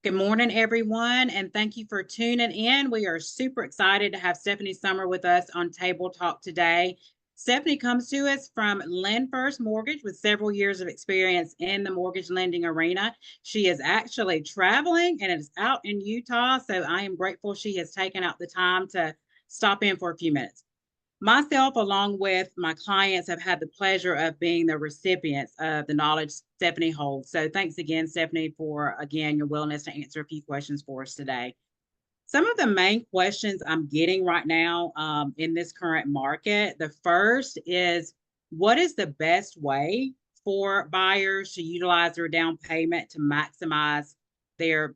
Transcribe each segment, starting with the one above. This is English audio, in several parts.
Good morning, everyone, and thank you for tuning in. We are super excited to have Stephanie Summer with us on Table Talk today. Stephanie comes to us from Lend First Mortgage with several years of experience in the mortgage lending arena. She is actually traveling and is out in Utah, so I am grateful she has taken out the time to stop in for a few minutes. Myself, along with my clients, have had the pleasure of being the recipients of the knowledge Stephanie holds. So thanks again, Stephanie, for again your willingness to answer a few questions for us today. Some of the main questions I'm getting right now in this current market. The first is, what is the best way for buyers to utilize their down payment to maximize their,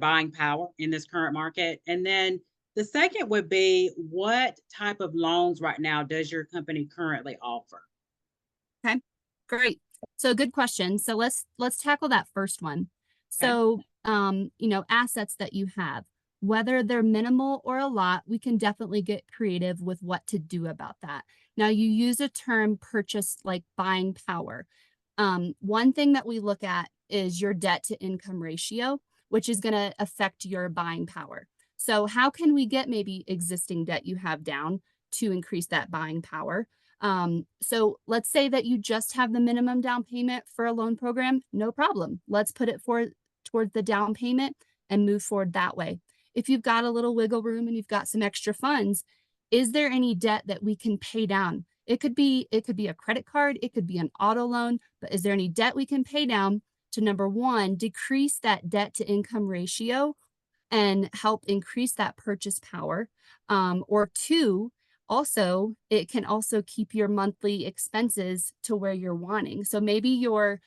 buying power in this current market? And then the second would be, what type of loans right now does your company currently offer? Okay, great. So good question. So let's tackle that first one. Okay. So assets that you have, whether they're minimal or a lot, we can definitely get creative with what to do about that. Now you use a term purchase like buying power. One thing that we look at is your debt to income ratio, which is going to affect your buying power. So how can we get maybe existing debt you have down to increase that buying power? So let's say that you just have the minimum down payment for a loan program, no problem. Let's put it towards the down payment and move forward that way. If you've got a little wiggle room and you've got some extra funds, is there any debt that we can pay down? It could be a credit card, it could be an auto loan, but is there any debt we can pay down to, number one, decrease that debt to income ratio and help increase that purchase power? Or two, also, it can also keep your monthly expenses to where you're wanting. So maybe your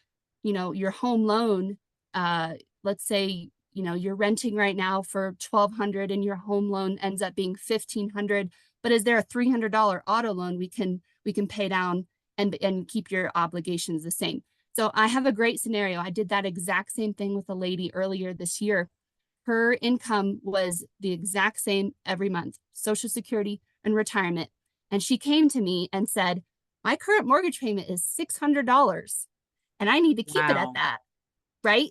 home loan, let's say, you're renting right now for $1,200 and your home loan ends up being $1,500. But is there a $300 auto loan we can pay down and keep your obligations the same? So I have a great scenario. I did that exact same thing with a lady earlier this year. Her income was the exact same every month, Social Security and retirement. And she came to me and said, my current mortgage payment is $600 and I need to keep it at Wow. that. Right.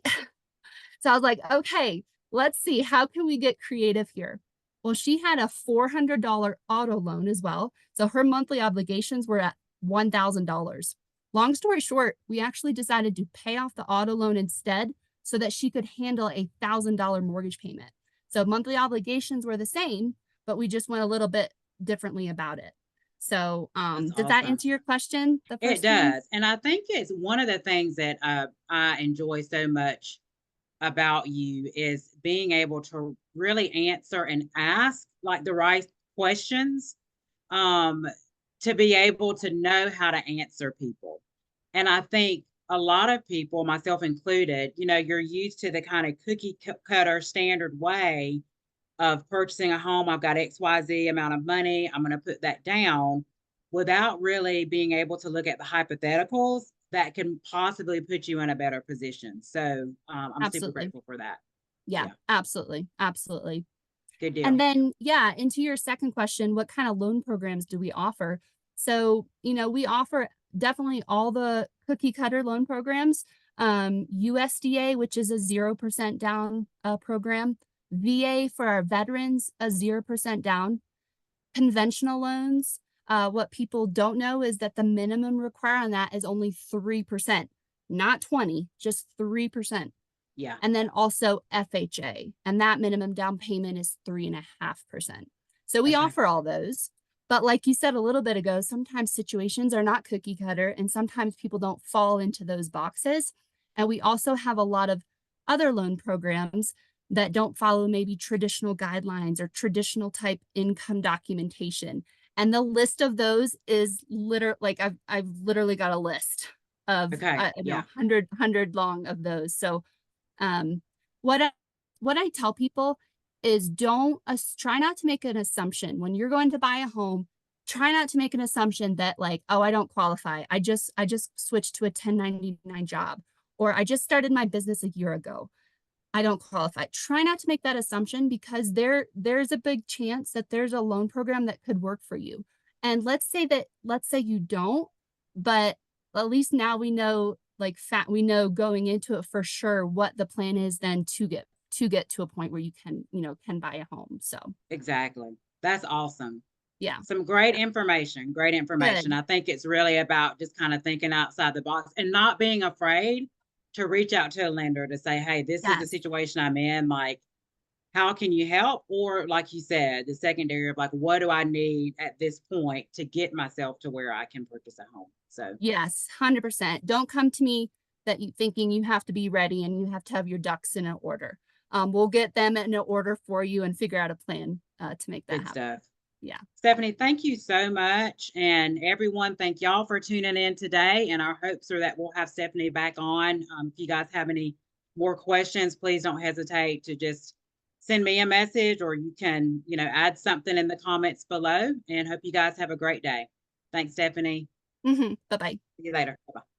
So I was like, okay, let's see. How can we get creative here? Well, she had a $400 auto loan as well. So her monthly obligations were at $1,000. Long story short, we actually decided to pay off the auto loan instead so that she could handle a $1,000 mortgage payment. So monthly obligations were the same, but we just went a little bit differently about it. So That's does that awesome. answer your question, the It first one? does. And I think it's one of the things that I enjoy so much about you is being able to really answer and ask like the right questions, um, to be able to know how to answer people. And I think a lot of people, myself included, you're used to the kind of cutter standard way of purchasing a home. I've got XYZ amount of money. I'm going to put that down without really being able to look at the hypotheticals that can possibly put you in a better position. So I'm super Absolutely. grateful for that. Yeah, Yeah, absolutely. Absolutely. good And deal. then, yeah, into your second question, what kind of loan programs do we offer? So, we offer definitely all the cookie cutter loan programs, USDA, which is a 0% down program, VA for our veterans, a 0% down, conventional loans. What people don't know is that the minimum required on that is only 3%, not 20, just 3%. Yeah. And then also FHA, and that minimum down payment is 3.5%. So we Okay. offer all those. But like you said a little bit ago, sometimes situations are not cookie cutter, and sometimes people don't fall into those boxes. And we also have a lot of other loan programs that don't follow maybe traditional guidelines or traditional type income documentation. And the list of those is literally like I've literally got a list of Okay. Yeah. 100 long of those. So um, what I, what I tell people is don't try not to make an assumption when you're going to buy a home. Try not to make an assumption that like, oh, I don't qualify. I just switched to a 1099 job, or I just started my business a year ago. I don't qualify. Try not to make that assumption because there's a big chance that there's a loan program that could work for you. And let's say you don't, but at least now we know we know going into it for sure what the plan is then to get to a point where you can, can buy a home. So Exactly. That's awesome. yeah, Some great information, great information. good. I think it's really about just kind of thinking outside the box and not being afraid to reach out to a lender to say, hey, this is the Yes. situation I'm in. Like, how can you help? Or like you said, the secondary of like, what do I need at this point to get myself to where I can purchase a home? So Yes, 100%. Don't come to me that you thinking you have to be ready and you have to have your ducks in an order. We'll get them in an order for you and figure out a plan to make that good happen. stuff. Yeah. Stephanie, thank you so much. And everyone, thank y'all for tuning in today. And our hopes are that we'll have Stephanie back on. If you guys have any more questions, please don't hesitate to just send me a message, or you can, add something in the comments below. And hope you guys have a great day. Thanks, Stephanie. Bye bye. See you later. Bye-bye.